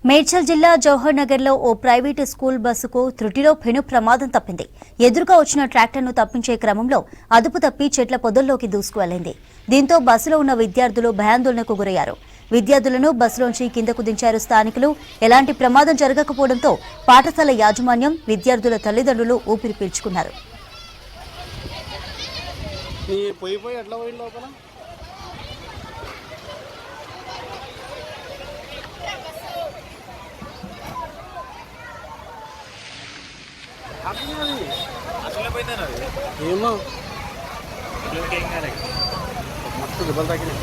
మేడ్చల్ జిల్లా జవహర్ నగర్లో ఓ private school బస్సుకు త్రుటిలో పెను ప్రమాదం తప్పింది. ఎదురుగా వచ్చిన ట్రాక్టర్ను తప్పించే క్రమంలో అదుపు తప్పి చెట్ల పొదల్లోకి దూసుకువెళ్లింది. దీంతో బస్సులో ఉన్న విద్యార్థులు భయాందోళనకు గురయ్యారు. విద్యార్థులను బస్సులోంచి కిందకు దించారు స్థానికులు. ఎలాంటి ప్రమాదం జరగకపోవడంతో పాఠశాల యాజమాన్యం, విద్యార్థుల తల్లిదండ్రులు ఊపిరి పీల్చుకున్నారు. ఏమో మస్తు దెబ్బలు తాకినాయి.